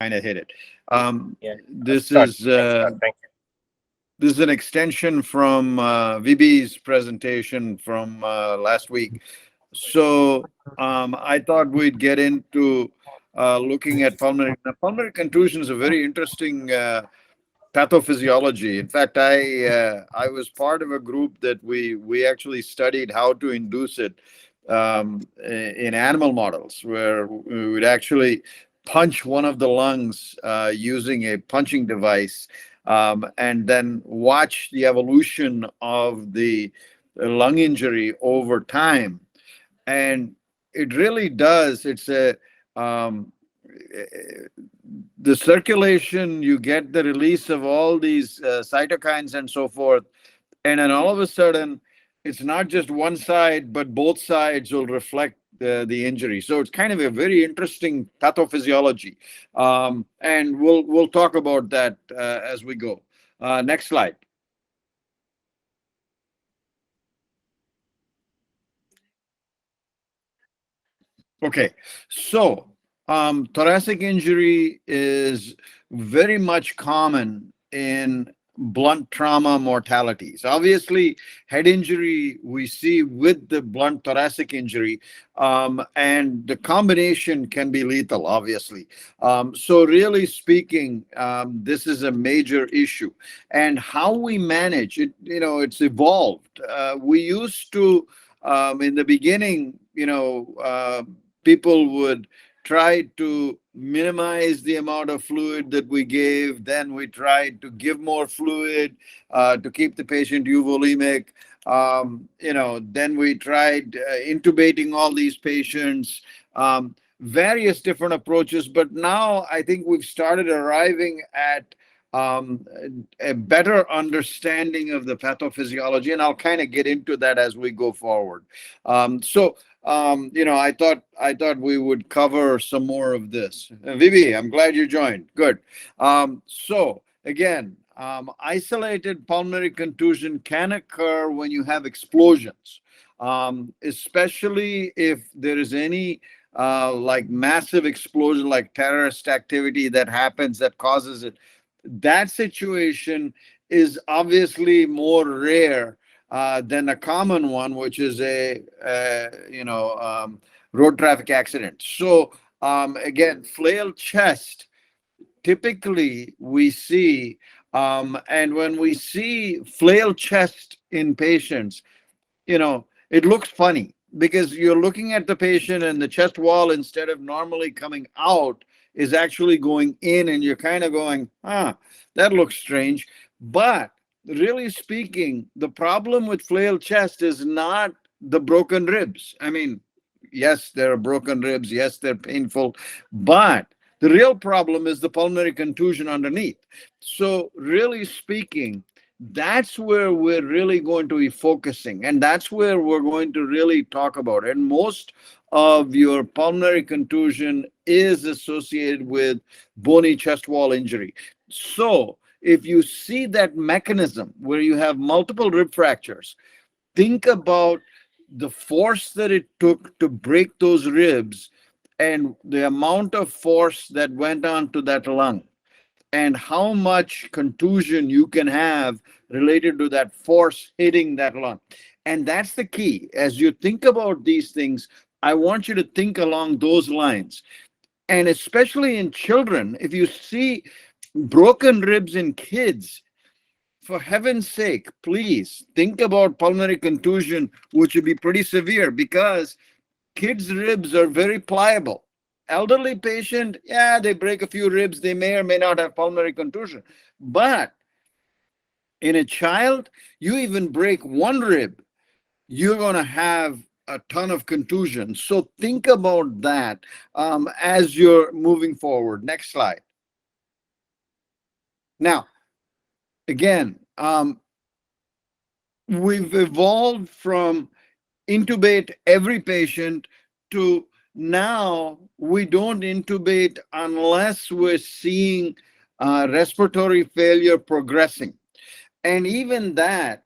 kind of hit it. Yeah. This Scott, is thanks, Scott. Thank you. this is an extension from VB's presentation from last week. So I thought we'd get into looking at pulmonary. Now, pulmonary contusion is a very interesting pathophysiology. In fact, I was part of a group that we actually studied how to induce it in animal models, where we would actually punch one of the lungs using a punching device, and then watch the evolution of the lung injury over time. And it really does. It's a the circulation, you get the release of all these cytokines and so forth, and then all of a sudden it's not just one side but both sides will reflect the injury. So it's kind of a very interesting pathophysiology, and we'll talk about that as we go. Next slide. Okay, so thoracic injury is very much common in blunt trauma mortalities. Obviously, head injury we see with the blunt thoracic injury, and the combination can be lethal, obviously. So really speaking, this is a major issue. And how we manage it, it's evolved. We used to, in the beginning, people would try to minimize the amount of fluid that we gave. Then we tried to give more fluid to keep the patient euvolemic. Then we tried intubating all these patients, various different approaches. But now I think we've started arriving at a better understanding of the pathophysiology, and I'll kind of get into that as we go forward. I thought we would cover some more of this. Vivi, I'm glad you joined. Good. So again, isolated pulmonary contusion can occur when you have explosions, especially if there is any like massive explosion, like terrorist activity that happens that causes it. That situation is obviously more rare than a common one, which is a road traffic accident. So again, flail chest, typically we see, and when we see flail chest in patients, it looks funny because you're looking at the patient and the chest wall, instead of normally coming out, is actually going in, and you're kind of going, that looks strange. But really speaking, the problem with flail chest is not the broken ribs. I mean, yes, there are broken ribs. Yes, they're painful. But the real problem is the pulmonary contusion underneath. So really speaking, that's where we're really going to be focusing. And that's where we're going to really talk about it. And most of your pulmonary contusion is associated with bony chest wall injury. So if you see that mechanism where you have multiple rib fractures, think about the force that it took to break those ribs and the amount of force that went on to that lung, and how much contusion you can have related to that force hitting that lung. And that's the key. As you think about these things, I want you to think along those lines. And especially in children, if you see broken ribs in kids, for heaven's sake, please think about pulmonary contusion, which would be pretty severe because kids' ribs are very pliable. Elderly patient, yeah, they break a few ribs, they may or may not have pulmonary contusion. But in a child, you even break one rib, you're going to have a ton of contusion. So think about that as you're moving forward. Next slide. Now, again, we've evolved from intubate every patient to now we don't intubate unless we're seeing respiratory failure progressing. And even that,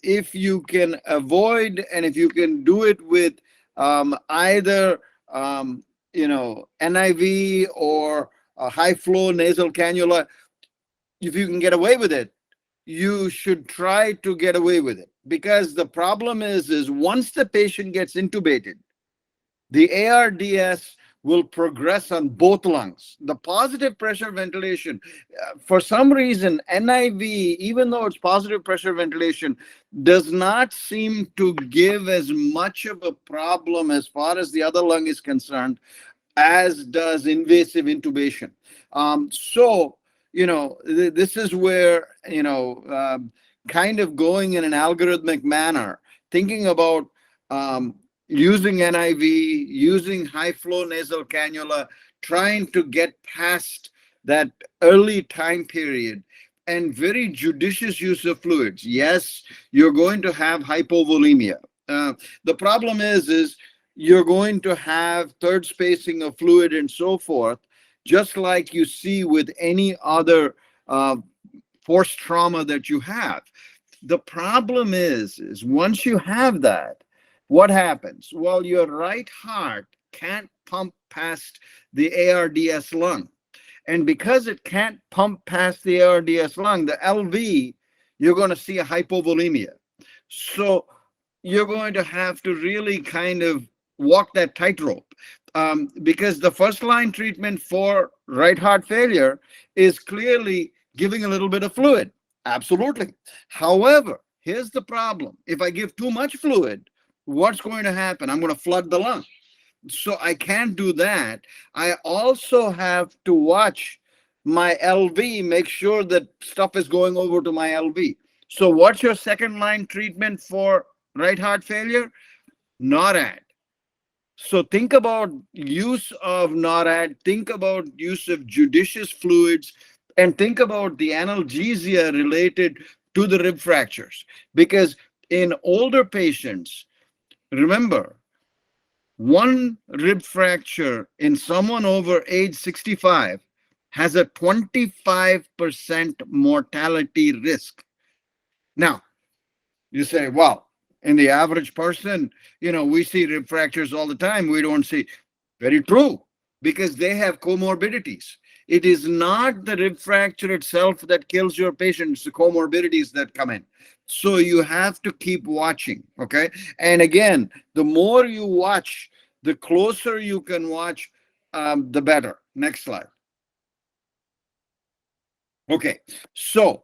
if you can avoid and if you can do it with either NIV or a high flow nasal cannula, if you can get away with it, you should try to get away with it. Because the problem is once the patient gets intubated, the ARDS will progress on both lungs. The positive pressure ventilation, for some reason, NIV, even though it's positive pressure ventilation, does not seem to give as much of a problem as far as the other lung is concerned as does invasive intubation. So, this is where, kind of going in an algorithmic manner, thinking about using NIV, using high flow nasal cannula, trying to get past that early time period, and very judicious use of fluids. Yes, you're going to have hypovolemia. The problem is you're going to have third spacing of fluid and so forth, just like you see with any other force trauma that you have. The problem is once you have that, what happens? Well, your right heart can't pump past the ARDS lung. And because it can't pump past the ARDS lung, the LV, you're going to see a hypovolemia. So you're going to have to really kind of walk that tightrope, because the first line treatment for right heart failure is clearly giving a little bit of fluid. Absolutely. However, here's the problem. If I give too much fluid, what's going to happen? I'm going to flood the lung. So I can't do that. I also have to watch my LV, make sure that stuff is going over to my LV. So what's your second line treatment for right heart failure? NORAD. So think about use of NORAD, think about use of judicious fluids, and think about the analgesia related to the rib fractures. Because in older patients, remember, one rib fracture in someone over age 65 has a 25% mortality risk. Now, you say, well, in the average person, we see rib fractures all the time. We don't see. Very true, because they have comorbidities. It is not the rib fracture itself that kills your patient. It's the comorbidities that come in. So you have to keep watching, okay? And again, the more you watch, the closer you can watch, the better. Next slide. Okay, so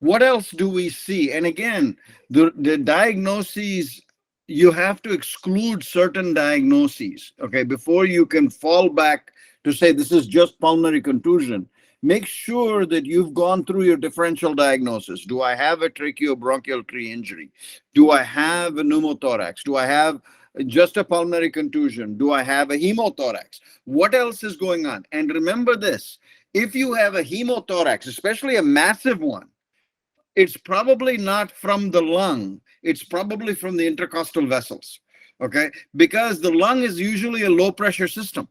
what else do we see? And again, the diagnoses, you have to exclude certain diagnoses, okay, before you can fall back to say this is just pulmonary contusion. Make sure that you've gone through your differential diagnosis. Do I have a tracheobronchial tree injury? Do I have a pneumothorax? Do I have just a pulmonary contusion? Do I have a hemothorax? What else is going on? And remember this, if you have a hemothorax, especially a massive one, it's probably not from the lung. It's probably from the intercostal vessels, okay? Because the lung is usually a low pressure system.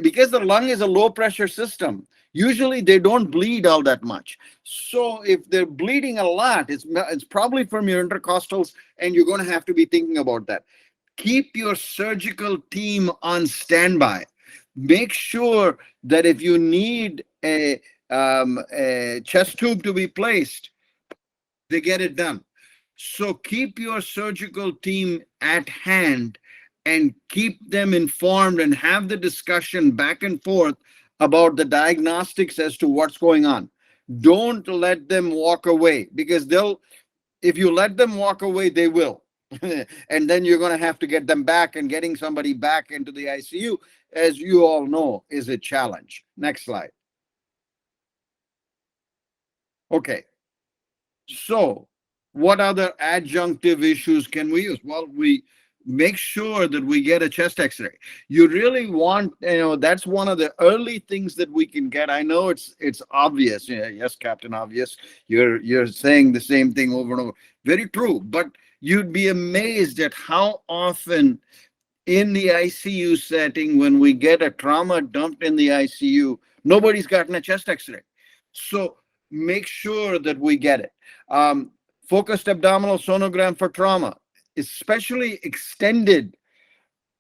Because the lung is a low pressure system, usually they don't bleed all that much. So if they're bleeding a lot, it's probably from your intercostals, and you're going to have to be thinking about that. Keep your surgical team on standby. Make sure that if you need a chest tube to be placed, they get it done. So keep your surgical team at hand and keep them informed and have the discussion back and forth about the diagnostics as to what's going on. Don't let them walk away, because if you let them walk away, they will. And then you're going to have to get them back, and getting somebody back into the ICU, as you all know, is a challenge. Next slide. Okay. So what other adjunctive issues can we use? Well, we make sure that we get a chest x-ray. You really want, that's one of the early things that we can get. I know it's obvious. Yeah, yes, Captain Obvious. You're saying the same thing over and over. Very true. But you'd be amazed at how often in the ICU setting, when we get a trauma dumped in the ICU, nobody's gotten a chest x-ray. So make sure that we get it. Focused abdominal sonogram for trauma, especially extended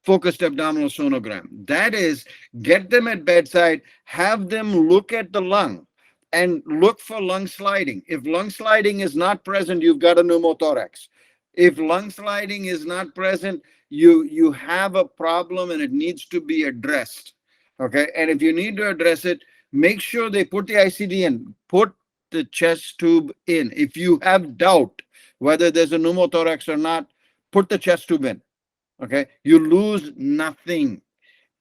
focused abdominal sonogram. That is, get them at bedside, have them look at the lung and look for lung sliding. If lung sliding is not present, you've got a pneumothorax. If lung sliding is not present, you have a problem and it needs to be addressed. Okay, and if you need to address it, make sure they put the ICD in, put the chest tube in. If you have doubt whether there's a pneumothorax or not, put the chest tube in. Okay, you lose nothing.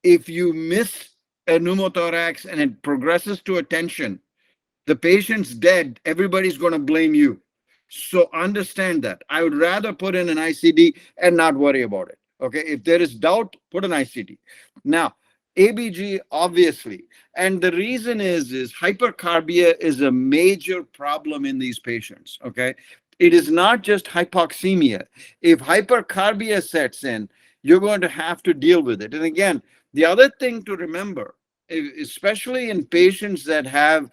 If you miss a pneumothorax and it progresses to a tension, the patient's dead, everybody's going to blame you. So understand that. I would rather put in an ICD and not worry about it. Okay, if there is doubt, put an ICD. Now, ABG, obviously, and the reason is hypercarbia is a major problem in these patients. Okay, it is not just hypoxemia. If hypercarbia sets in, you're going to have to deal with it. And again, the other thing to remember, especially in patients that have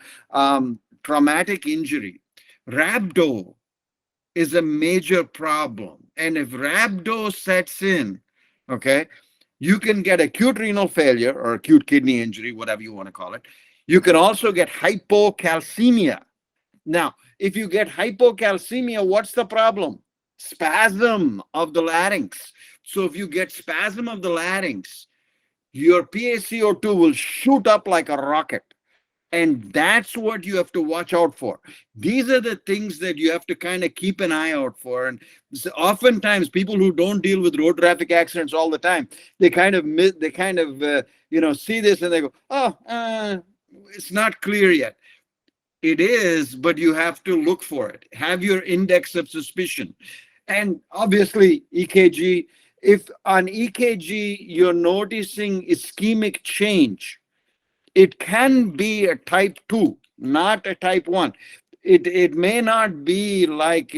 traumatic injury, rhabdo is a major problem. And if rhabdo sets in, okay, you can get acute renal failure or acute kidney injury, whatever you want to call it. You can also get hypocalcemia. Now, if you get hypocalcemia, what's the problem? Spasm of the larynx. So if you get spasm of the larynx, your PaCO2 will shoot up like a rocket. And that's what you have to watch out for. These are the things that you have to kind of keep an eye out for. And so oftentimes people who don't deal with road traffic accidents all the time, they kind of see this and they go, oh, it's not clear yet. It is, but you have to look for it. Have your index of suspicion. And obviously EKG, if on EKG you're noticing ischemic change, it can be a type 2, not a type 1. It may not be like,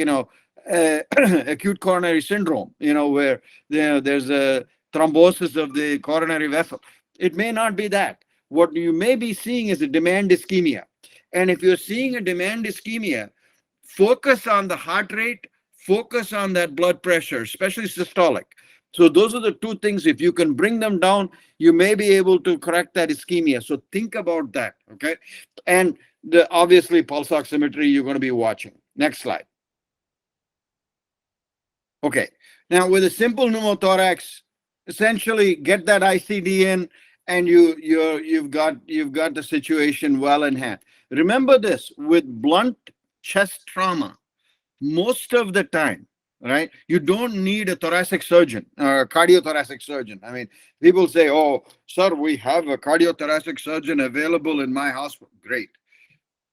acute coronary syndrome, where there's a thrombosis of the coronary vessel. It may not be that. What you may be seeing is a demand ischemia. And if you're seeing a demand ischemia, focus on the heart rate, focus on that blood pressure, especially systolic. So those are the two things. If you can bring them down, you may be able to correct that ischemia. So think about that, okay? And obviously pulse oximetry you're going to be watching. Next slide. Okay, now with a simple pneumothorax, essentially get that ICD in and you've got the situation well in hand. Remember this, with blunt chest trauma, most of the time, right, you don't need a thoracic surgeon or a cardiothoracic surgeon. I mean, people say, oh, sir, we have a cardiothoracic surgeon available in my hospital. Great.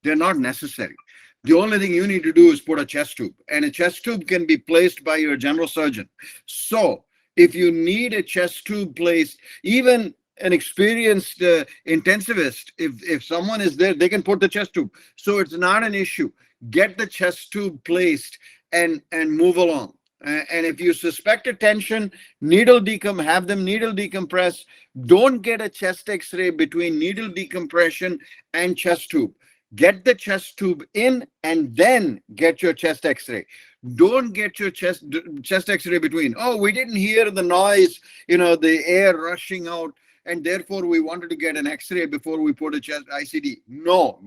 They're not necessary. The only thing you need to do is put a chest tube, and a chest tube can be placed by your general surgeon. So if you need a chest tube placed, even an experienced intensivist, if someone is there, they can put the chest tube. So it's not an issue. Get the chest tube placed and move along. And if you suspect a tension, have them needle decompress. Don't get a chest x-ray between needle decompression and chest tube. Get the chest tube in and then get your chest x-ray. Don't get your chest x-ray between. Oh, we didn't hear the noise, the air rushing out, and therefore we wanted to get an x-ray before we put a chest ICD. No,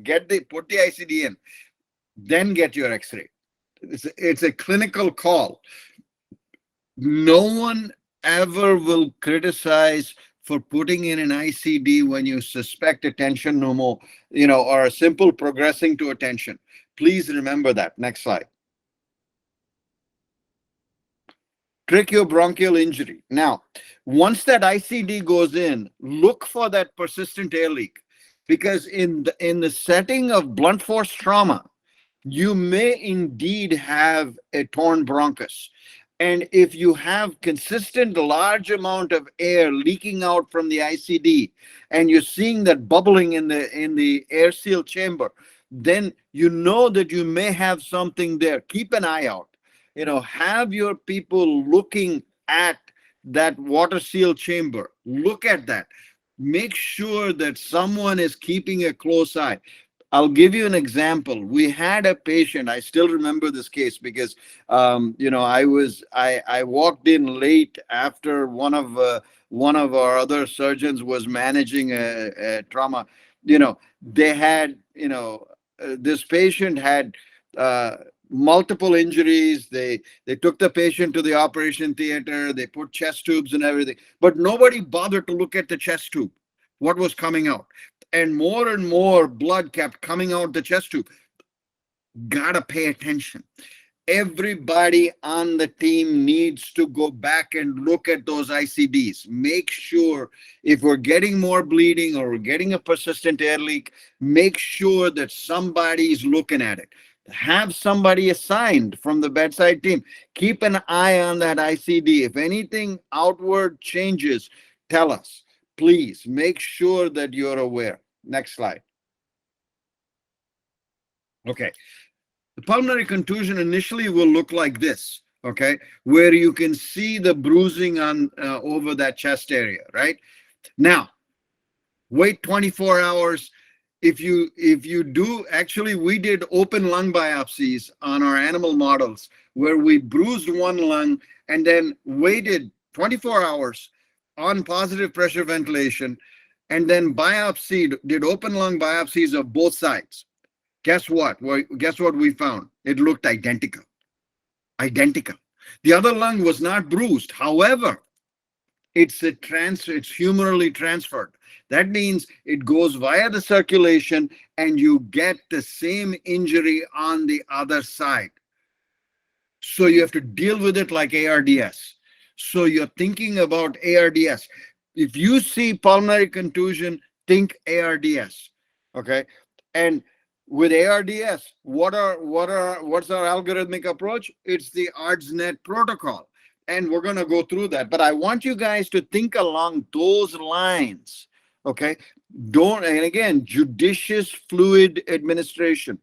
put the ICD in, then get your x-ray. It's a clinical call. No one ever will criticize for putting in an ICD when you suspect a tension pneumo, or a simple progressing to a tension. Please remember that. Next slide. Tracheobronchial injury. Now, once that ICD goes in, look for that persistent air leak, because in the setting of blunt force trauma, you may indeed have a torn bronchus. And if you have consistent large amount of air leaking out from the ICD, and you're seeing that bubbling in the air seal chamber, then you know that you may have something there. Keep an eye out. Have your people looking at that water seal chamber. Look at that. Make sure that someone is keeping a close eye. I'll give you an example. We had a patient, I still remember this case because, I walked in late after one of our other surgeons was managing a trauma. They had, this patient had multiple injuries. They took the patient to the operation theater. They put chest tubes and everything, but nobody bothered to look at the chest tube, what was coming out. And more blood kept coming out the chest tube. Gotta pay attention. Everybody on the team needs to go back and look at those ICDs. Make sure if we're getting more bleeding or we're getting a persistent air leak, make sure that somebody's looking at it. Have somebody assigned from the bedside team. Keep an eye on that ICD. If anything outward changes, tell us. Please make sure that you're aware. Next slide. Okay. The pulmonary contusion initially will look like this, okay, where you can see the bruising on over that chest area, right? Now, wait 24 hours. If you do, actually, we did open lung biopsies on our animal models where we bruised one lung and then waited 24 hours on positive pressure ventilation and then did open lung biopsies of both sides. Guess what? Well, guess what we found? It looked identical. Identical. The other lung was not bruised. However, it's humerally transferred. That means it goes via the circulation and you get the same injury on the other side. So you have to deal with it like ARDS. So you're thinking about ARDS. If you see pulmonary contusion, think ARDS. Okay. And with ARDS, what's our algorithmic approach? It's the ARDSnet protocol. And we're going to go through that. But I want you guys to think along those lines. Okay. And again, judicious fluid administration.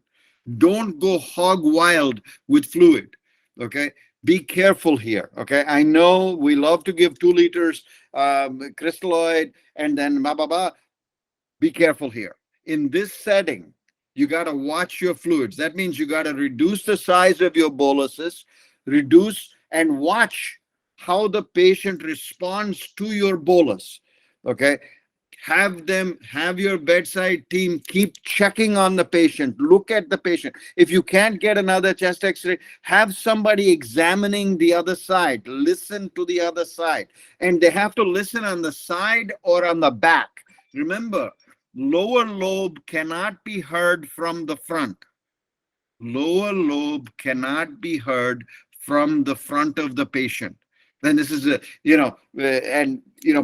Don't go hog wild with fluid. Okay. Be careful here. Okay. I know we love to give 2 liters crystalloid and then blah, blah, blah. Be careful here. In this setting, you got to watch your fluids. That means you got to reduce the size of your boluses, reduce and watch how the patient responds to your bolus. Okay. Have your bedside team keep checking on the patient. Look at the patient. If you can't get another chest x-ray, have somebody examining the other side. Listen to the other side. And they have to listen on the side or on the back. Remember, lower lobe cannot be heard from the front. Lower lobe cannot be heard from the front of the patient. Then this is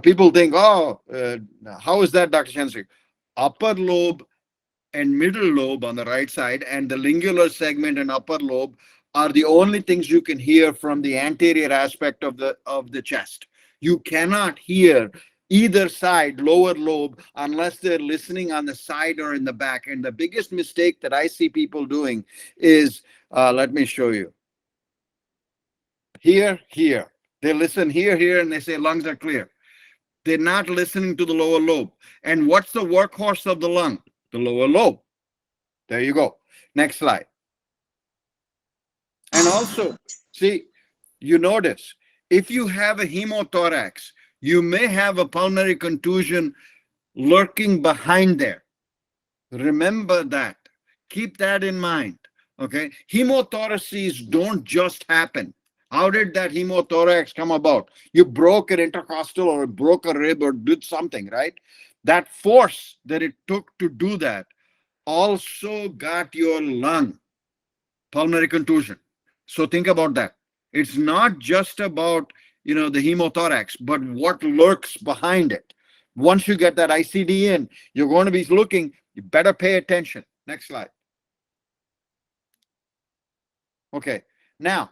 people think, how is that, Dr. Chendrashekar? Upper lobe and middle lobe on the right side and the lingular segment and upper lobe are the only things you can hear from the anterior aspect of the chest. You cannot hear either side, lower lobe, unless they're listening on the side or in the back. And the biggest mistake that I see people doing is, let me show you. Here. They listen here, and they say lungs are clear. They're not listening to the lower lobe. And what's the workhorse of the lung? The lower lobe. There you go. Next slide. And also, see, you notice, if you have a hemothorax, you may have a pulmonary contusion lurking behind there. Remember that. Keep that in mind. Okay. Hemothoraces don't just happen. How did that hemothorax come about? You broke an intercostal or broke a rib or did something, right? That force that it took to do that also got your lung pulmonary contusion. So think about that. It's not just about the hemothorax, but what lurks behind it. Once you get that ICD in, you're going to be looking, you better pay attention. Next slide. Okay. Now,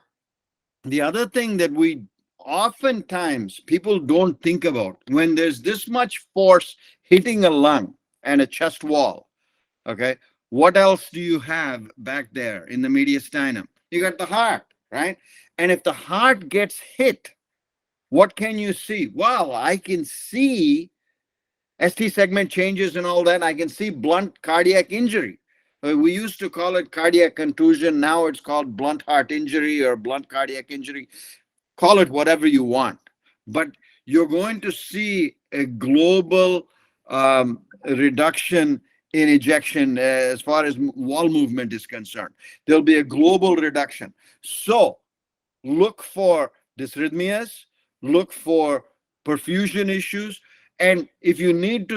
the other thing that we oftentimes people don't think about, when there's this much force hitting a lung and a chest wall, okay, what else do you have back there in the mediastinum? You got the heart, right? And if the heart gets hit, what can you see? Well, I can see ST segment changes and all that. I can see blunt cardiac injury. We used to call it cardiac contusion. Now it's called blunt heart injury or blunt cardiac injury. Call it whatever you want. But you're going to see a global reduction in ejection as far as wall movement is concerned. There'll be a global reduction. So look for dysrhythmias, look for perfusion issues, and if you need to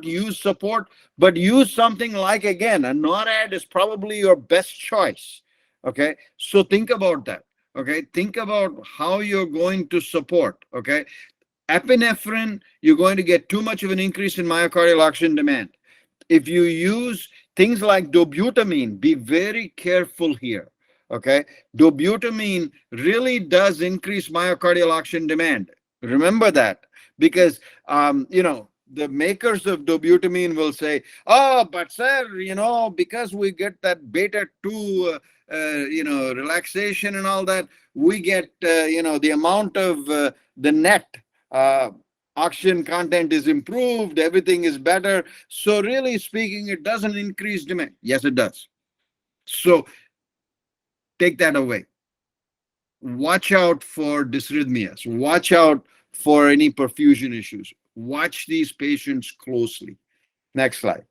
use support, but use something like, again, a NORAD is probably your best choice. Okay, so think about that. Okay, think about how you're going to support. Okay, epinephrine, you're going to get too much of an increase in myocardial oxygen demand. If you use things like dobutamine, be very careful here. Okay, dobutamine really does increase myocardial oxygen demand. Remember that, because the makers of dobutamine will say, "Oh, but sir, because we get that beta 2, relaxation and all that, we get the amount of the net oxygen content is improved, everything is better. So really speaking, it doesn't increase demand." Yes, it does. So take that away. Watch out for dysrhythmias. Watch out for any perfusion issues. Watch these patients closely. Next slide.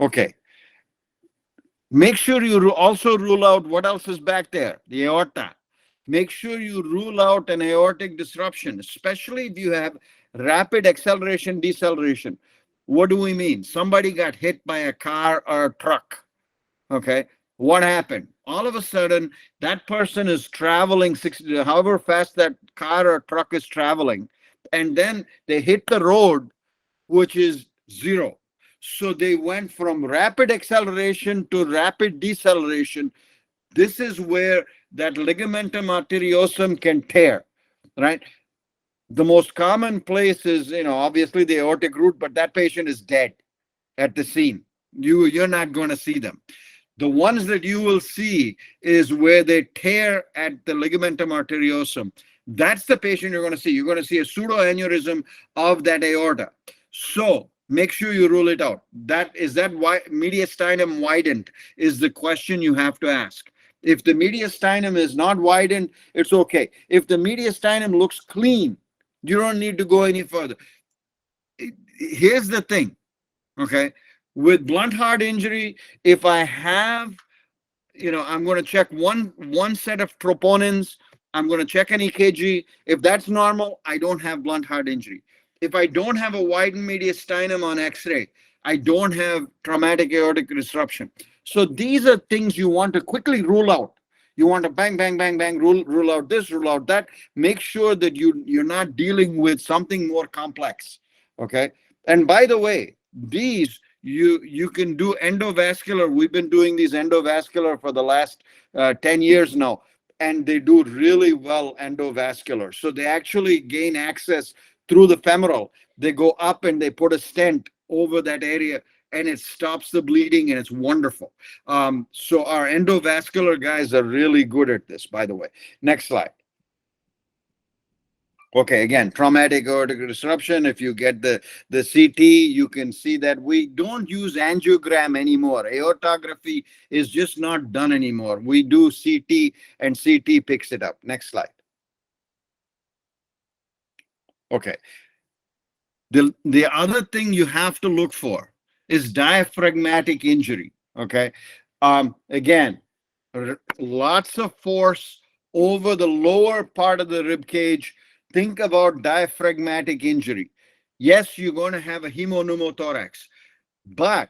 Okay. Make sure you also rule out what else is back there, the aorta. Make sure you rule out an aortic disruption, especially if you have rapid acceleration, deceleration. What do we mean? Somebody got hit by a car or a truck. Okay. What happened? All of a sudden, that person is traveling however fast that car or truck is traveling, and then they hit the road, which is 0. So they went from rapid acceleration to rapid deceleration. This is where that ligamentum arteriosum can tear, right? The most common place is, obviously the aortic root, but that patient is dead at the scene. You're not going to see them. The ones that you will see is where they tear at the ligamentum arteriosum. That's the patient you're going to see. You're going to see a pseudoaneurysm of that aorta. So make sure you rule it out. Is that why mediastinum widened is the question you have to ask. If the mediastinum is not widened, it's okay. If the mediastinum looks clean, you don't need to go any further. Here's the thing, okay? With blunt heart injury, if I have, I'm going to check one set of troponins. I'm going to check an EKG. If that's normal, I don't have blunt heart injury. If I don't have a widened mediastinum on X-ray, I don't have traumatic aortic disruption. So these are things you want to quickly rule out. You want to bang, bang, bang, bang, rule out this, rule out that. Make sure that you're not dealing with something more complex. Okay. And by the way, these you can do endovascular. We've been doing these endovascular for the last 10 years now, and they do really well endovascular. So they actually gain access through the femoral. They go up and they put a stent over that area, and it stops the bleeding, and it's wonderful. So our endovascular guys are really good at this, by the way. Next slide. Okay, again, traumatic aortic disruption. If you get the CT, you can see that we don't use angiogram anymore. Aortography is just not done anymore. We do CT, and CT picks it up. Next slide. Okay. The other thing you have to look for is diaphragmatic injury. Okay. Again, lots of force over the lower part of the rib cage. Think about diaphragmatic injury. Yes, you're going to have a hemopneumothorax, but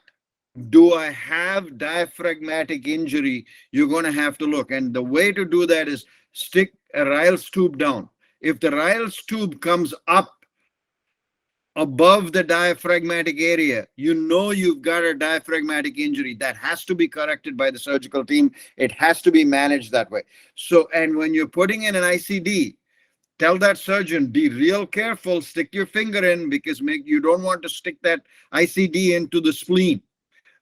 do I have diaphragmatic injury? You're going to have to look. And the way to do that is stick a Ryle's tube down. If the Ryle's tube comes up above the diaphragmatic area, you've got a diaphragmatic injury. That has to be corrected by the surgical team. It has to be managed that way. So, and when you're putting in an ICD, tell that surgeon, be real careful, stick your finger in, because you don't want to stick that ICD into the spleen.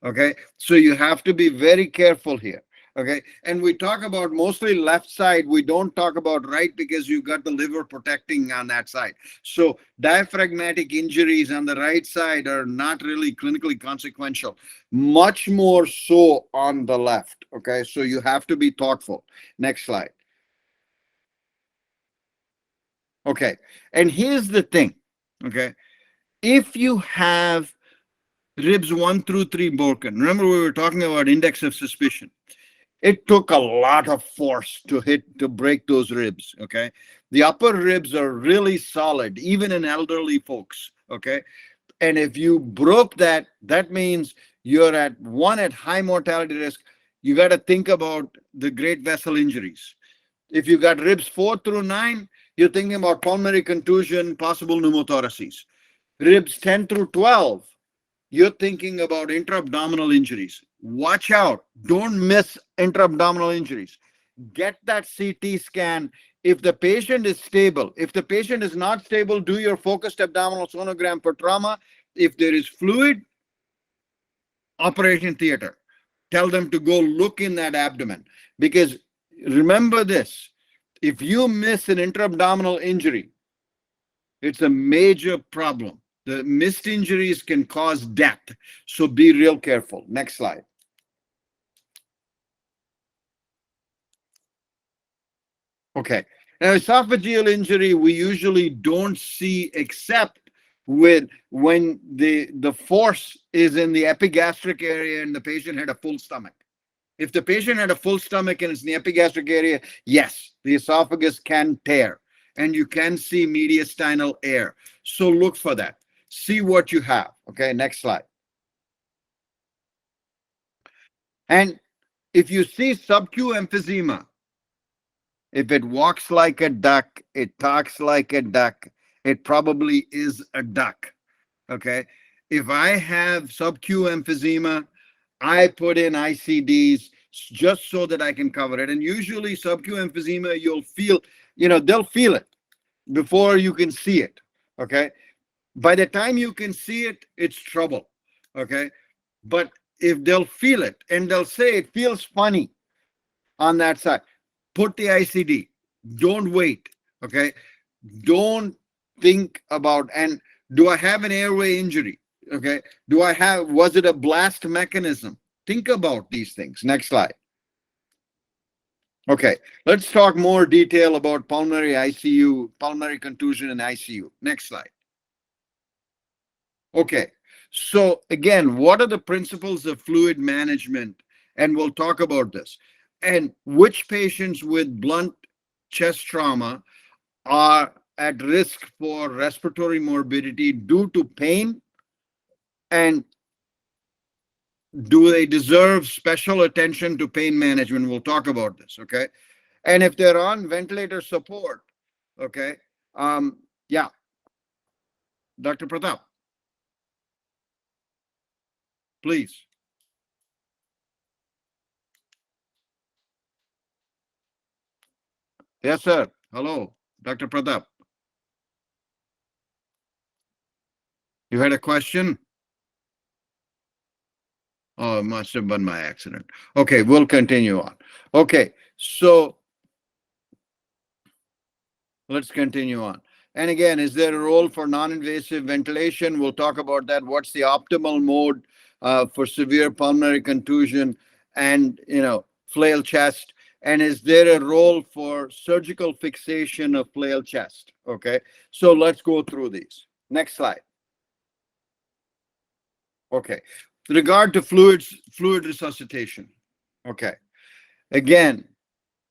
Okay, so you have to be very careful here. Okay. And we talk about mostly left side. We don't talk about right because you got the liver protecting on that side. So diaphragmatic injuries on the right side are not really clinically consequential, much more so on the left. Okay. So you have to be thoughtful. Next slide. Okay. And here's the thing. Okay. If you have ribs 1 through 3 broken, remember we were talking about index of suspicion. It took a lot of force to break those ribs. Okay. The upper ribs are really solid, even in elderly folks. Okay. And if you broke that, that means you're at high mortality risk. You got to think about the great vessel injuries. If you got ribs 4 through 9, you're thinking about pulmonary contusion, possible pneumothoraces. Ribs 10 through 12, you're thinking about intra-abdominal injuries. Watch out. Don't miss intra-abdominal injuries. Get that CT scan. If the patient is stable, if the patient is not stable, do your focused abdominal sonogram for trauma. If there is fluid, operation theater. Tell them to go look in that abdomen. Because remember this, if you miss an intra-abdominal injury, it's a major problem. The missed injuries can cause death. So be real careful. Next slide. Okay. Now, esophageal injury, we usually don't see except when the force is in the epigastric area and the patient had a full stomach. If the patient had a full stomach and it's in the epigastric area, yes, the esophagus can tear and you can see mediastinal air. So look for that. See what you have. Okay, next slide. And if you see sub-Q emphysema, if it walks like a duck, it talks like a duck, it probably is a duck. Okay. If I have sub-Q emphysema, I put in ICDs just so that I can cover it. And usually sub-Q emphysema, you'll feel, they'll feel it before you can see it. Okay. By the time you can see it, it's trouble. Okay. But if they'll feel it and they'll say it feels funny on that side, put the ICD. Don't wait. Okay. Don't think about, and do I have an airway injury? Okay. Was it a blast mechanism? Think about these things. Next slide. Okay. Let's talk more detail about pulmonary ICU, pulmonary contusion and ICU. Next slide. Okay. So again, what are the principles of fluid management? And we'll talk about this. And which patients with blunt chest trauma are at risk for respiratory morbidity due to pain, and do they deserve special attention to pain management? We'll talk about this, okay? And if they're on ventilator support, okay, yeah, Dr. Pratap, please. Yes, sir. Hello, Dr. Pratap. You had a question? Oh, it must have been my accident. Okay, we'll continue on. Okay, so let's continue on. And again, is there a role for non-invasive ventilation? We'll talk about that. What's the optimal mode for severe pulmonary contusion and, flail chest? And is there a role for surgical fixation of flail chest? Okay, so let's go through these. Next slide. Okay, with regard to fluid resuscitation. Okay, again,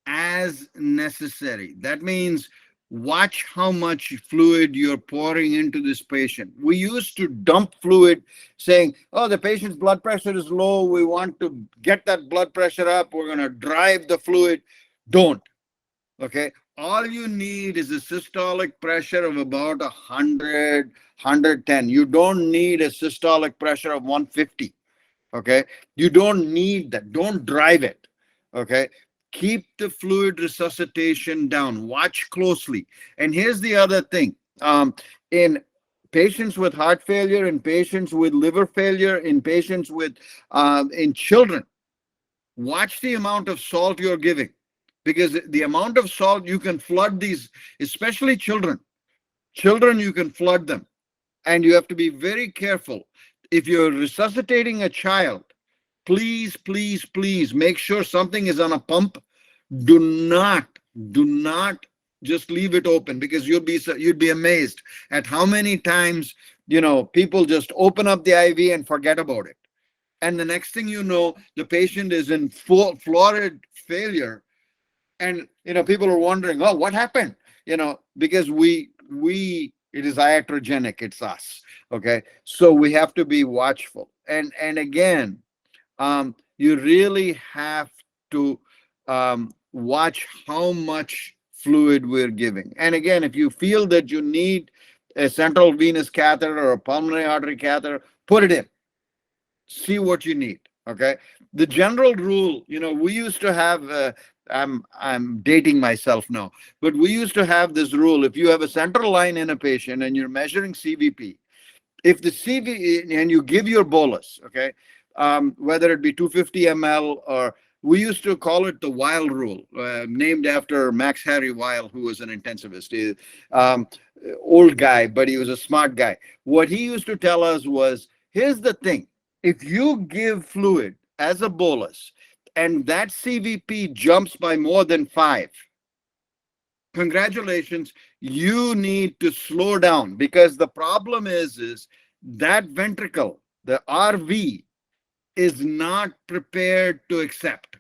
as necessary. That means watch how much fluid you're pouring into this patient. We used to dump fluid saying, oh, the patient's blood pressure is low. We want to get that blood pressure up. We're going to drive the fluid. Don't. Okay. All you need is a systolic pressure of about 100, 110. You don't need a systolic pressure of 150. Okay. You don't need that. Don't drive it. Okay. Keep the fluid resuscitation down. Watch closely. And here's the other thing. In patients with heart failure, in patients with liver failure, in patients with, in children, watch the amount of salt you're giving, because the amount of salt you can flood these, especially children. Children, you can flood them, and you have to be very careful. If you're resuscitating a child, please, please, please make sure something is on a pump. Do not just leave it open, because you'd be amazed at how many times, people just open up the IV and forget about it. And the next thing you know, the patient is in florid failure. And, people are wondering, oh, what happened? Because it is iatrogenic, it's us. Okay. So we have to be watchful. And again, you really have to watch how much fluid we're giving. And again, if you feel that you need a central venous catheter or a pulmonary artery catheter, put it in. See what you need. Okay. The general rule, we used to have, I'm dating myself now, but we used to have this rule. If you have a central line in a patient and you're measuring CVP, if the CV, and you give your bolus, okay, whether it be 250 ml, or we used to call it the Weil rule, named after Max Harry Weil, who was an intensivist. Old guy, but he was a smart guy. What he used to tell us was, here's the thing. If you give fluid as a bolus and that CVP jumps by more than 5, congratulations, you need to slow down, because the problem is that ventricle, the RV, is not prepared to accept.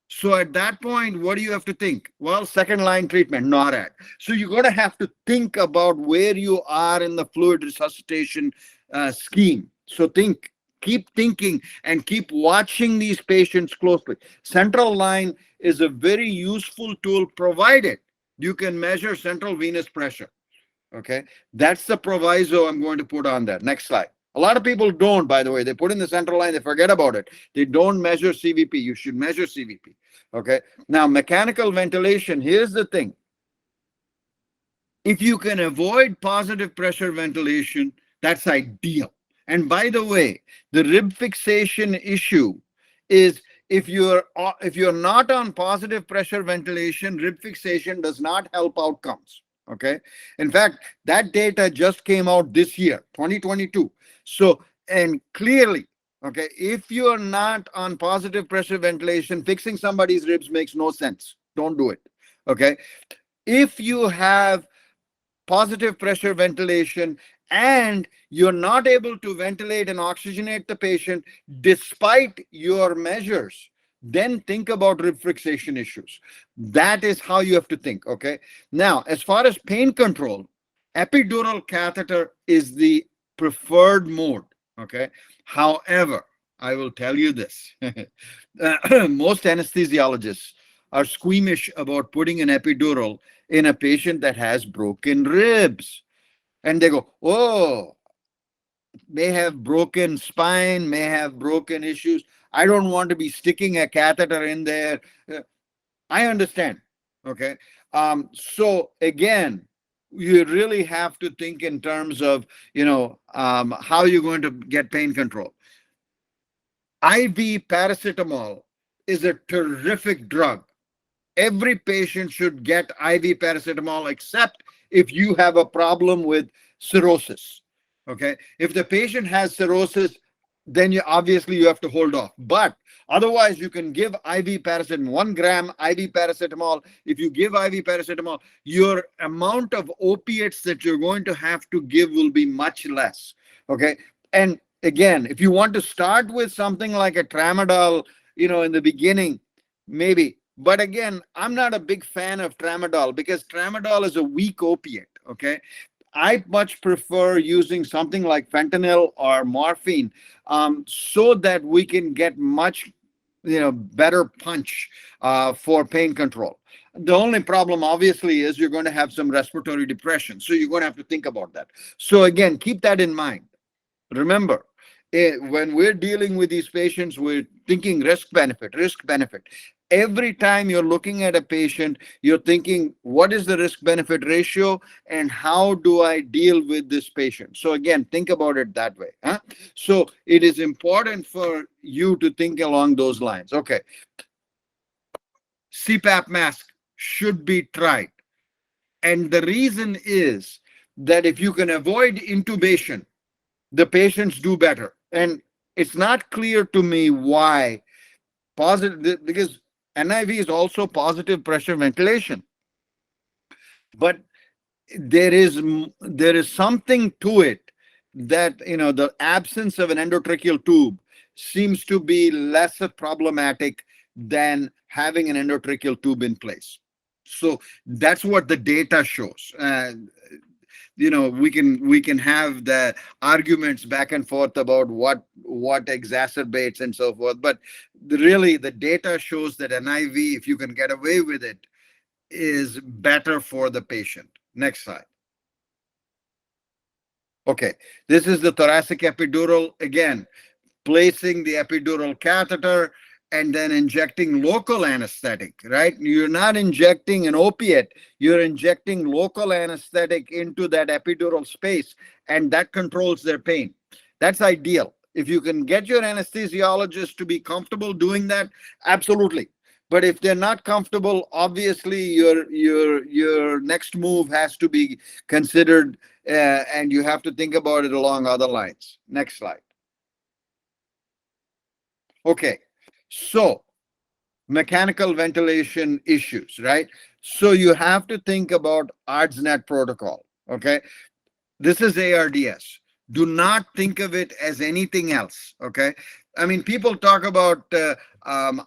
So at that point, what do you have to think? Well, second line treatment, NORAD. So you're going to have to think about where you are in the fluid resuscitation scheme. So keep thinking, and keep watching these patients closely. Central line is a very useful tool, provided you can measure central venous pressure. Okay, that's the proviso I'm going to put on that. Next slide. A lot of people don't, by the way. They put in the central line, they forget about it. They don't measure CVP. You should measure CVP. Okay. Now, mechanical ventilation, here's the thing. If you can avoid positive pressure ventilation, that's ideal. And by the way, the rib fixation issue is, if you're not on positive pressure ventilation, rib fixation does not help outcomes. Okay. In fact, that data just came out this year, 2022. So, and clearly, okay, if you're not on positive pressure ventilation, fixing somebody's ribs makes no sense. Don't do it. Okay. If you have positive pressure ventilation and you're not able to ventilate and oxygenate the patient despite your measures, then think about rib fixation issues. That is how you have to think. Okay. Now, as far as pain control, epidural catheter is the preferred mode. Okay. However, I will tell you this. Most anesthesiologists are squeamish about putting an epidural in a patient that has broken ribs. And they go, oh, may have broken spine, may have broken issues. I don't want to be sticking a catheter in there. I understand. Okay. So again, you really have to think in terms of, how you're going to get pain control. IV paracetamol is a terrific drug. Every patient should get IV paracetamol, except if you have a problem with cirrhosis. Okay. If the patient has cirrhosis, then you have to hold off. But otherwise, you can give IV paracetamol, 1 gram IV paracetamol. If you give IV paracetamol, your amount of opiates that you're going to have to give will be much less. Okay. And again, if you want to start with something like a tramadol, in the beginning, maybe. But again, I'm not a big fan of tramadol, because tramadol is a weak opiate. Okay. I much prefer using something like fentanyl or morphine, so that we can get much, better punch for pain control. The only problem, obviously, is you're going to have some respiratory depression. So you're going to have to think about that. So again, keep that in mind. Remember, when we're dealing with these patients, we're thinking risk benefit. every time you're looking at a patient, you're thinking, what is the risk benefit ratio and how do I deal with this patient? So again, think about it that way. Huh? So it is important for you to think along those lines. Okay. CPAP mask should be tried. And the reason is that if you can avoid intubation, the patients do better. And it's not clear to me why positive, because NIV is also positive pressure ventilation. But there is something to it that, the absence of an endotracheal tube seems to be less problematic than having an endotracheal tube in place. So that's what the data shows. We can have the arguments back and forth about what exacerbates and so forth, but really the data shows that NIV, if you can get away with it, is better for the patient. Next slide. Okay, this is the thoracic epidural. Again, placing the epidural catheter and then injecting local anesthetic, right? You're not injecting an opiate, you're injecting local anesthetic into that epidural space, and that controls their pain. That's ideal. If you can get your anesthesiologist to be comfortable doing that, absolutely. But if they're not comfortable, obviously your next move has to be considered, and you have to think about it along other lines. Next slide. Okay, so mechanical ventilation issues, right? So you have to think about ARDSnet protocol. Okay, this is ARDS. Do not think of it as anything else. Okay, I mean, people talk about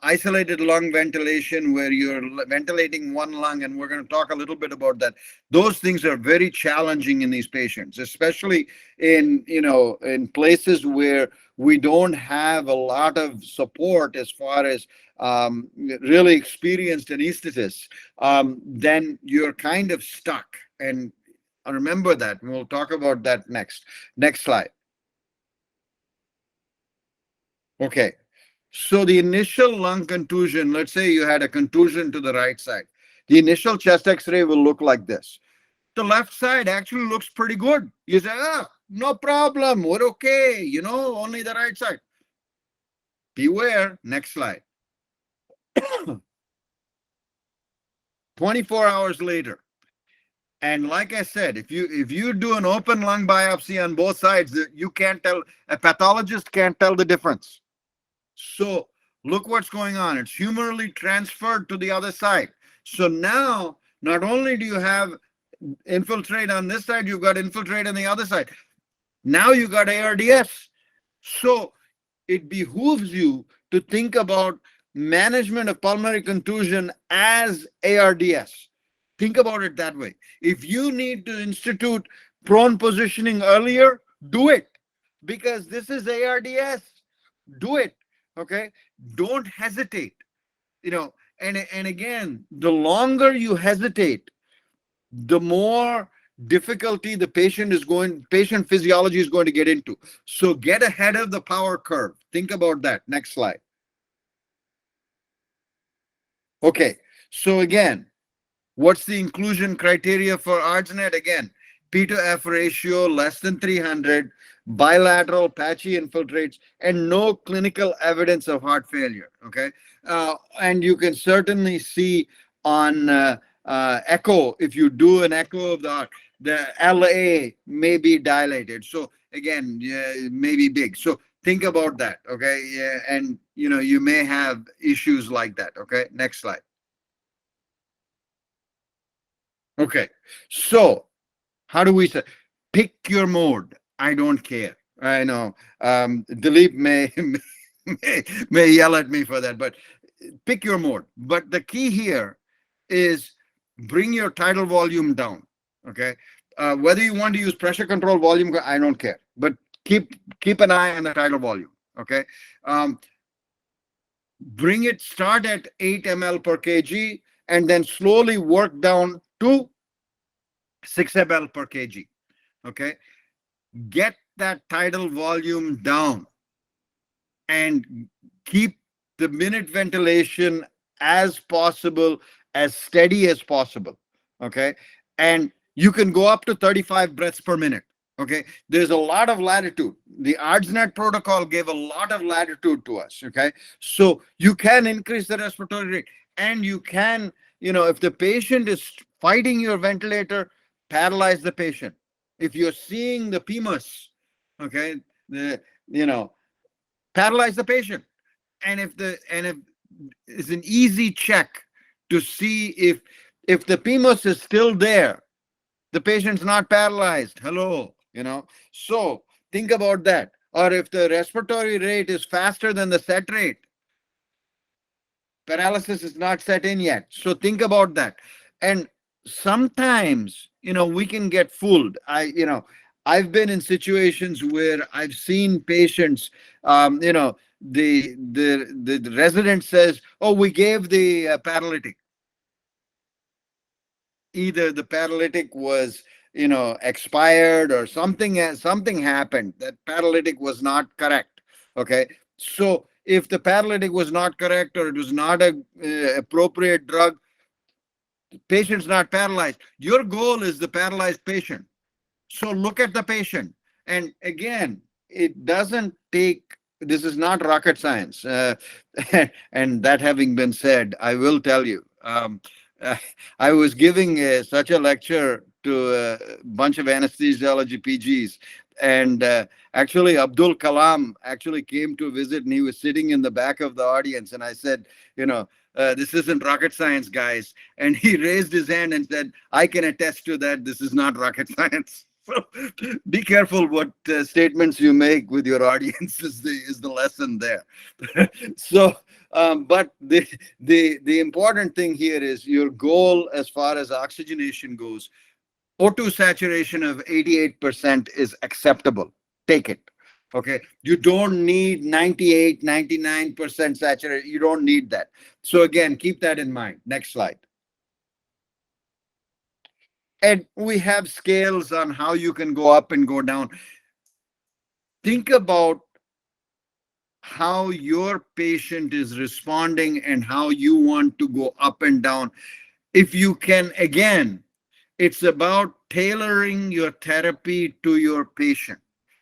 isolated lung ventilation where you're ventilating one lung, and we're going to talk a little bit about that. Those things are very challenging in these patients, especially in places where we don't have a lot of support as far as really experienced anesthetists. Then you're kind of stuck. And remember that. We'll talk about that next. Next slide. Okay. So the initial lung contusion, let's say you had a contusion to the right side. The initial chest x-ray will look like this. The left side actually looks pretty good. You say, no problem, we're okay, only the right side. Beware. Next slide. 24 hours later. And like I said, if you do an open lung biopsy on both sides, you can't tell, a pathologist can't tell the difference. So look what's going on. It's humorally transferred to the other side. So now, not only do you have infiltrate on this side, you've got infiltrate on the other side. Now you got ARDS. So it behooves you to think about management of pulmonary contusion as ARDS. Think about it that way. If you need to institute prone positioning earlier, do it, because this is ARDS. Do it. Okay, don't hesitate. And again, the longer you hesitate, the more difficulty the patient physiology is going to get into. So get ahead of the power curve. Think about that. Next slide. Okay, so again, what's the inclusion criteria for ARDSnet? Again, P to F ratio less than 300, bilateral patchy infiltrates, and no clinical evidence of heart failure. Okay, and you can certainly see on echo, if you do an echo of the heart, the LA may be dilated. So again, it may be big. So think about that. Okay, yeah, and you may have issues like that. Okay, next slide. Okay, so how do we say? Pick your mode. I don't care. I know. Dilip may yell at me for that, but pick your mode. But the key here is bring your tidal volume down. Okay, whether you want to use pressure control, volume, I don't care. But keep an eye on the tidal volume. Okay, start at 8 ml per kg, and then slowly work down to 6 ml per kg. Okay, get that tidal volume down and keep the minute ventilation as possible, as steady as possible. Okay. And you can go up to 35 breaths per minute. Okay. There's a lot of latitude. The ARDSnet protocol gave a lot of latitude to us. Okay. So you can increase the respiratory rate, and you can, if the patient is fighting your ventilator, paralyze the patient. If you're seeing the PEMUS, okay, the, paralyze the patient. And if it's an easy check to see if the PEMUS is still there, the patient's not paralyzed. Hello, So think about that. Or if the respiratory rate is faster than the set rate, paralysis is not set in yet. So think about that. And sometimes, we can get fooled. I've been in situations where I've seen patients, the resident says, "Oh, we gave the paralytic." Either the paralytic was, expired, or something happened. That paralytic was not correct. Okay. So if the paralytic was not correct, or it was not a appropriate drug, the patient's not paralyzed. Your goal is the paralyzed patient. So look at the patient. And again, it doesn't take, this is not rocket science. And that having been said, I will tell you, uh, I was giving such a lecture to a bunch of anesthesiology PGs. And actually, Abdul Kalam actually came to visit, and he was sitting in the back of the audience. And I said, this isn't rocket science, guys. And he raised his hand and said, "I can attest to that. This is not rocket science." So be careful what statements you make with your audience is the lesson there. So, but the important thing here is your goal as far as oxygenation goes. O2 saturation of 88% is acceptable. Take it. Okay. You don't need 98, 99% saturation. You don't need that. So again, keep that in mind. Next slide. And we have scales on how you can go up and go down. Think about how your patient is responding and how you want to go up and down. If you can, again, it's about tailoring your therapy to your patient.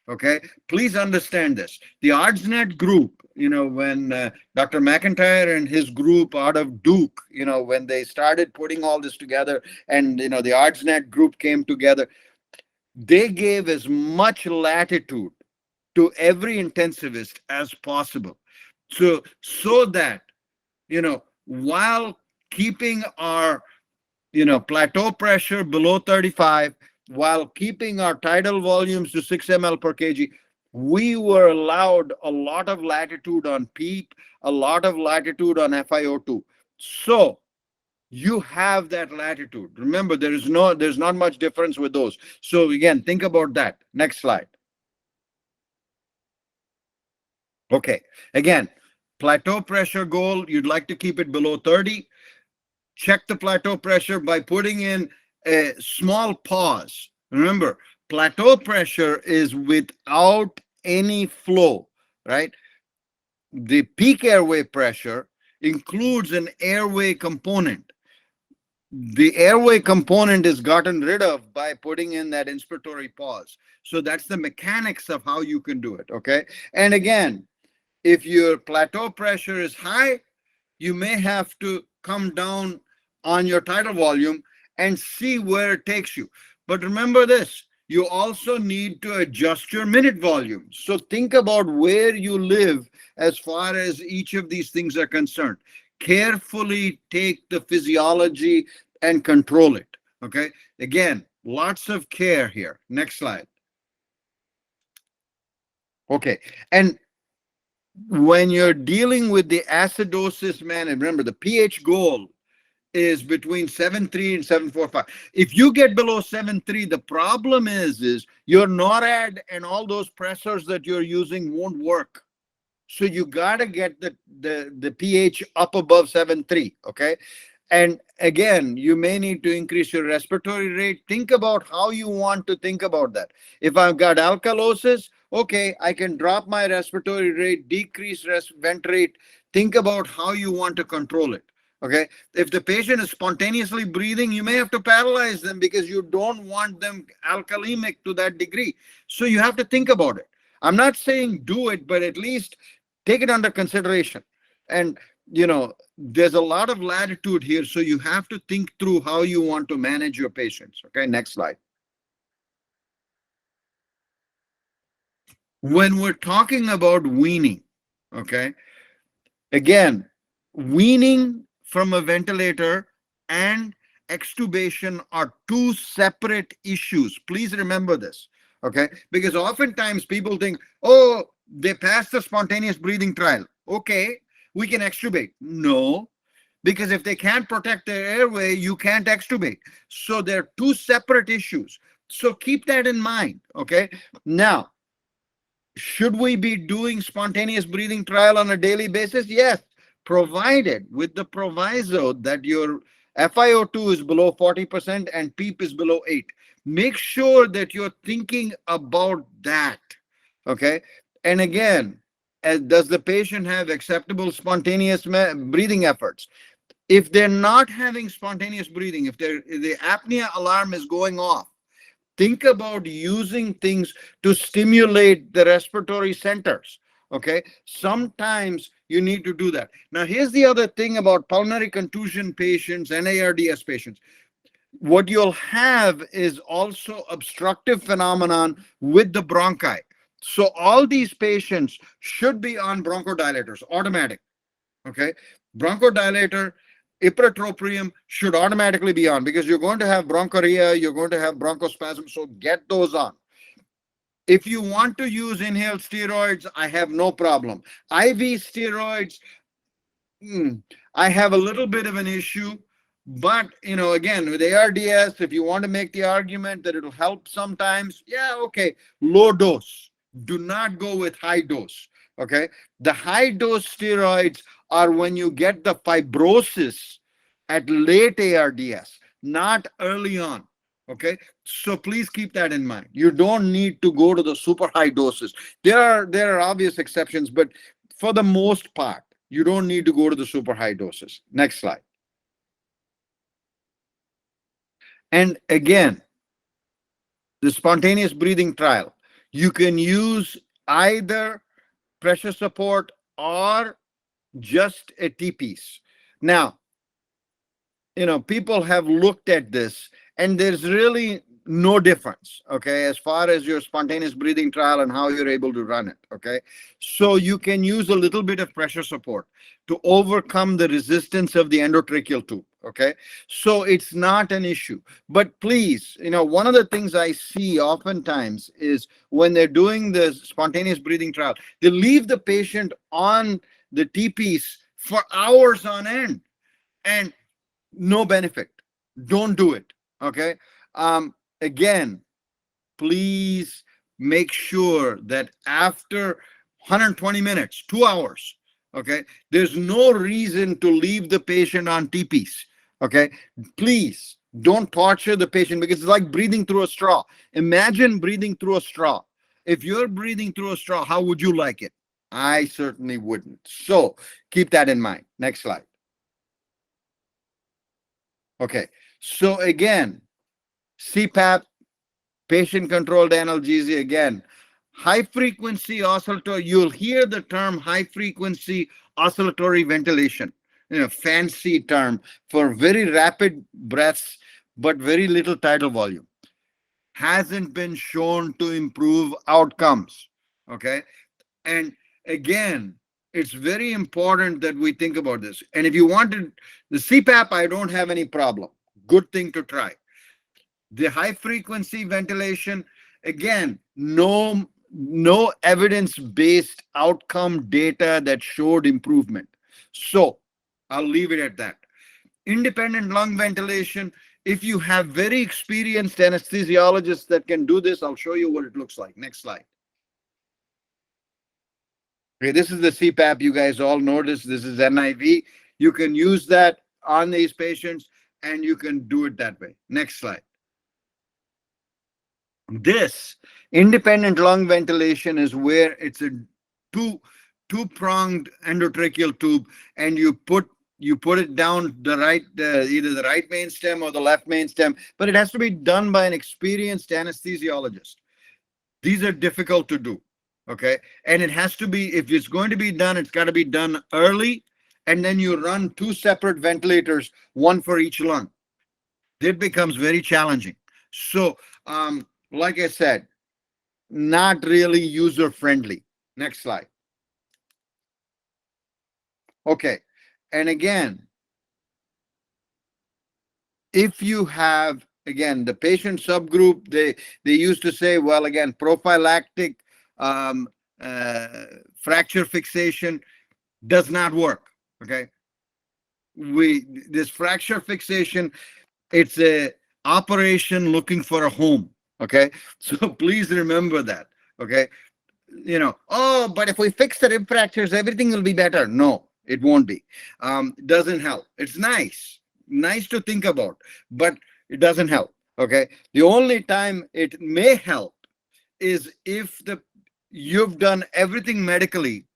Okay, please understand this. The ARDSnet group, when Dr. McIntyre and his group out of Duke, when they started putting all this together, and the ARDSnet group came together, they gave as much latitude to every intensivist as possible. So that, while keeping our plateau pressure below 35, while keeping our tidal volumes to 6 ml per kg, we were allowed a lot of latitude on PEEP, a lot of latitude on FiO2. So you have that latitude. Remember, there's not much difference with those. So again, think about that. Next slide. Okay, again, plateau pressure goal, you'd like to keep it below 30. Check the plateau pressure by putting in a small pause. Remember, plateau pressure is without any flow, right? The peak airway pressure includes an airway component. The airway component is gotten rid of by putting in that inspiratory pause. So that's the mechanics of how you can do it, okay? And again, if your plateau pressure is high, you may have to come down on your tidal volume and see where it takes you. But remember this, you also need to adjust your minute volume. So think about where you live as far as each of these things are concerned. Carefully take the physiology and control it. Okay. Again, lots of care here. Next slide. Okay. And when you're dealing with the acidosis management, remember the pH goal is between 7.3 and 7.45. If you get below 7.3, the problem is your NORAD and all those pressors that you're using won't work. So you got to get the pH up above 7.3, okay? And again, you may need to increase your respiratory rate. Think about how you want to think about that. If I've got alkalosis, okay, I can drop my respiratory rate, decrease vent rate. Think about how you want to control it. Okay. If the patient is spontaneously breathing, you may have to paralyze them because you don't want them alkalemic to that degree. So you have to think about it. I'm not saying do it, but at least take it under consideration. And, there's a lot of latitude here. So you have to think through how you want to manage your patients. Okay. Next slide. When we're talking about weaning, okay, again, weaning from a ventilator and extubation are two separate issues. Please remember this, okay? Because oftentimes people think, oh, they passed the spontaneous breathing trial. Okay, we can extubate. No, because if they can't protect their airway, you can't extubate. So they're two separate issues. So keep that in mind, okay? Now, should we be doing spontaneous breathing trial on a daily basis? Yes, provided with the proviso that your FiO2 is below 40% and PEEP is below 8. Make sure that you're thinking about that, okay? And again, does the patient have acceptable spontaneous breathing efforts? If they're not having spontaneous breathing, if the apnea alarm is going off, think about using things to stimulate the respiratory centers. Okay. Sometimes you need to do that. Now, here's the other thing about pulmonary contusion patients and ARDS patients. What you'll have is also obstructive phenomenon with the bronchi. So all these patients should be on bronchodilators, automatic. Okay. Bronchodilator, ipratropium should automatically be on because you're going to have bronchoria, you're going to have bronchospasm, so get those on. If you want to use inhaled steroids, I have no problem. IV steroids, I have a little bit of an issue, but again, with ARDS, if you want to make the argument that it'll help sometimes, yeah, okay, low dose. Do not go with high dose. Okay, the high dose steroids are when you get the fibrosis at late ARDS, not early on. Okay, so please keep that in mind. You don't need to go to the super high doses. There are obvious exceptions, but for the most part, you don't need to go to the super high doses. Next slide. And again, the spontaneous breathing trial, you can use either pressure support or just a T-piece. Now, people have looked at this and there's really no difference, okay, as far as your spontaneous breathing trial and how you're able to run it, okay? So you can use a little bit of pressure support to overcome the resistance of the endotracheal tube, okay? So it's not an issue. But please, one of the things I see oftentimes is when they're doing the spontaneous breathing trial, they leave the patient on the T-piece for hours on end and no benefit. Don't do it, okay? Again, please make sure that after 120 minutes, 2 hours, okay, there's no reason to leave the patient on T-piece, okay? Please don't torture the patient because it's like breathing through a straw. Imagine breathing through a straw. If you're breathing through a straw, how would you like it? I certainly wouldn't. So keep that in mind. Next slide. Okay, so again, CPAP, patient-controlled analgesia, again, high-frequency oscillatory, you'll hear the term high-frequency oscillatory ventilation, fancy term for very rapid breaths, but very little tidal volume. Hasn't been shown to improve outcomes, okay? And again, it's very important that we think about this. And if you wanted the CPAP, I don't have any problem. Good thing to try. The high frequency ventilation, again, no evidence-based outcome data that showed improvement. So I'll leave it at that. Independent lung ventilation, if you have very experienced anesthesiologists that can do this, I'll show you what it looks like. Next slide. Okay, this is the CPAP. You guys all notice this is NIV. You can use that on these patients and you can do it that way. Next slide. This independent lung ventilation is where it's a two-pronged endotracheal tube and you put you put it down the right, either the right main stem or the left main stem, but it has to be done by an experienced anesthesiologist. These are difficult to do, okay? And it has to be, if it's going to be done, it's got to be done early, and then you run two separate ventilators, one for each lung. It becomes very challenging. So, like I said, not really user friendly. Next slide. Okay. And again, if you have, again, the patient subgroup, they used to say, well, again, prophylactic um, fracture fixation does not work. Okay. This fracture fixation, it's a operation looking for a home. Okay. So please remember that. Okay. Oh, but if we fix the rib fractures, everything will be better. No, it won't be. It doesn't help. It's nice to think about, but it doesn't help. Okay. The only time it may help is if you've done everything medically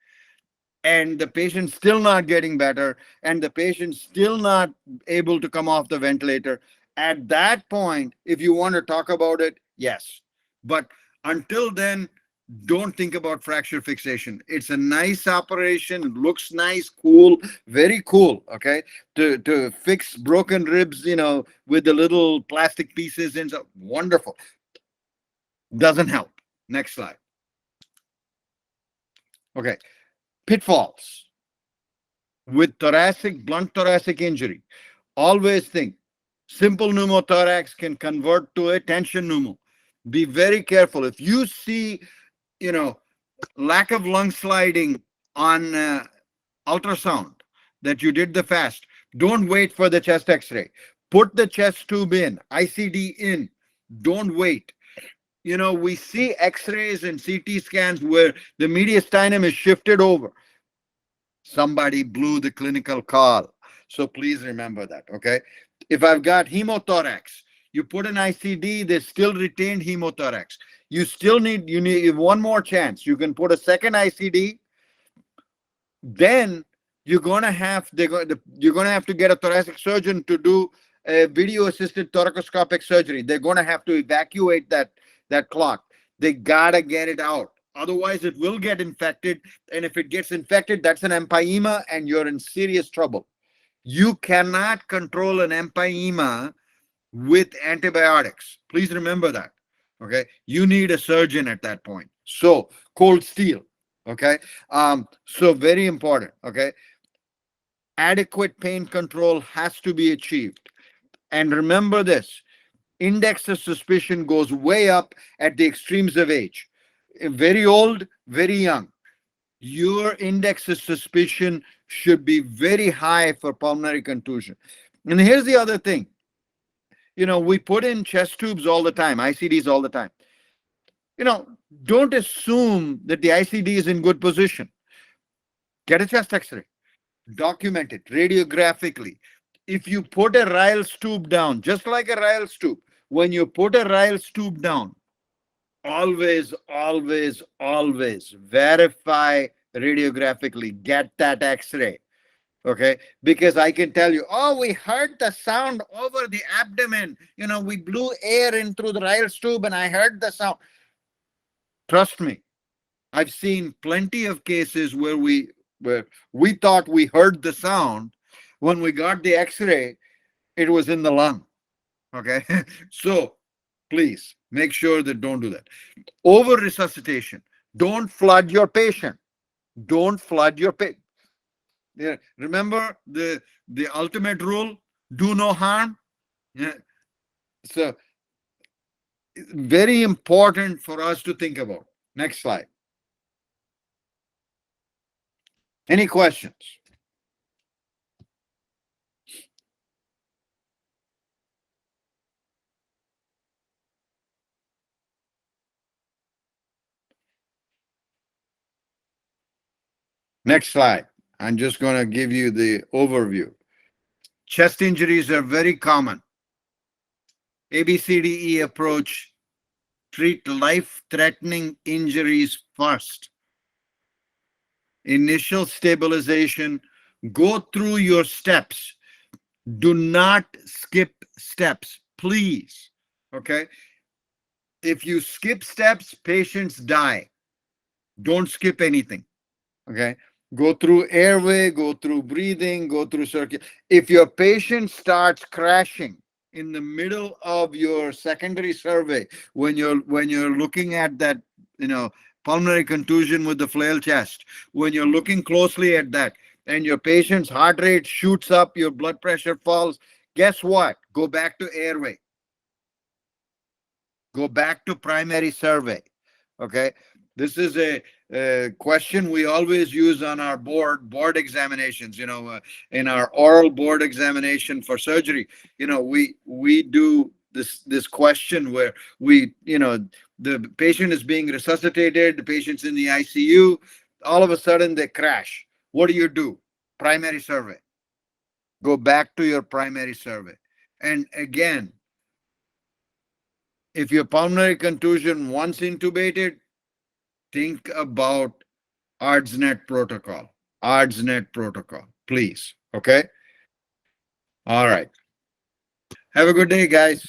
and the patient's still not getting better and the patient's still not able to come off the ventilator. At that point, if you want to talk about it, yes. But until then, don't think about fracture fixation. It's a nice operation. It looks nice, cool, very cool. Okay. To fix broken ribs, with the little plastic pieces and so wonderful. Doesn't help. Next slide. Okay. Pitfalls with blunt thoracic injury. Always think simple pneumothorax can convert to a tension pneumo. Be very careful. If you see, lack of lung sliding on ultrasound that you did the fast, don't wait for the chest x-ray. Put the chest tube in, ICD in. Don't wait. We see x-rays and CT scans where the mediastinum is shifted over. Somebody blew the clinical call. So please remember that, okay? If I've got hemothorax, you put an ICD, there's still retained hemothorax. You need one more chance. You can put a second ICD. Then you're going to have to get a thoracic surgeon to do a video-assisted thoracoscopic surgery. They're going to have to evacuate that clot. They got to get it out. Otherwise, it will get infected. And if it gets infected, that's an empyema and you're in serious trouble. You cannot control an empyema with antibiotics. Please remember that. Okay. You need a surgeon at that point. So cold steel. Okay. So very important. Okay. Adequate pain control has to be achieved. And remember this, index of suspicion goes way up at the extremes of age. Very old, very young. Your index of suspicion should be very high for pulmonary contusion. And here's the other thing. We put in chest tubes all the time, ICDs all the time. Don't assume that the ICD is in good position. Get a chest x-ray. Document it radiographically. If you put a Ryle's tube down, just like a Ryle's tube, when you put a Ryle's tube down, always verify radiographically. Get that x-ray. Okay, because I can tell you, oh, we heard the sound over the abdomen. We blew air in through the Ryle's tube and I heard the sound. Trust me, I've seen plenty of cases where we thought we heard the sound. When we got the x-ray, it was in the lung. Okay, so please make sure that don't do that. Over resuscitation. Don't flood your patient. Don't flood your patient. Yeah. Remember the ultimate rule, do no harm. Yeah. So very important for us to think about. Next slide. Any questions? Next slide. I'm just going to give you the overview. Chest injuries are very common. ABCDE approach, treat life-threatening injuries first. Initial stabilization Go through your steps. Do not skip steps, please. Okay? If you skip steps, patients die. Don't skip anything. Okay? Go through airway, go through breathing, go through circulation. If your patient starts crashing in the middle of your secondary survey, when you're looking at that, pulmonary contusion with the flail chest, when you're looking closely at that, and your patient's heart rate shoots up, your blood pressure falls, guess what? Go back to airway. Go back to primary survey. Okay? This is a question we always use on our board examinations. In our oral board examination for surgery, we do this question where the patient is being resuscitated, the patient's in the ICU, all of a sudden they crash. What do? Primary survey. Go back to your primary survey. And again, if your pulmonary contusion once intubated, think about ARDSnet protocol. ARDSnet protocol, please. Okay? All right. Have a good day, guys.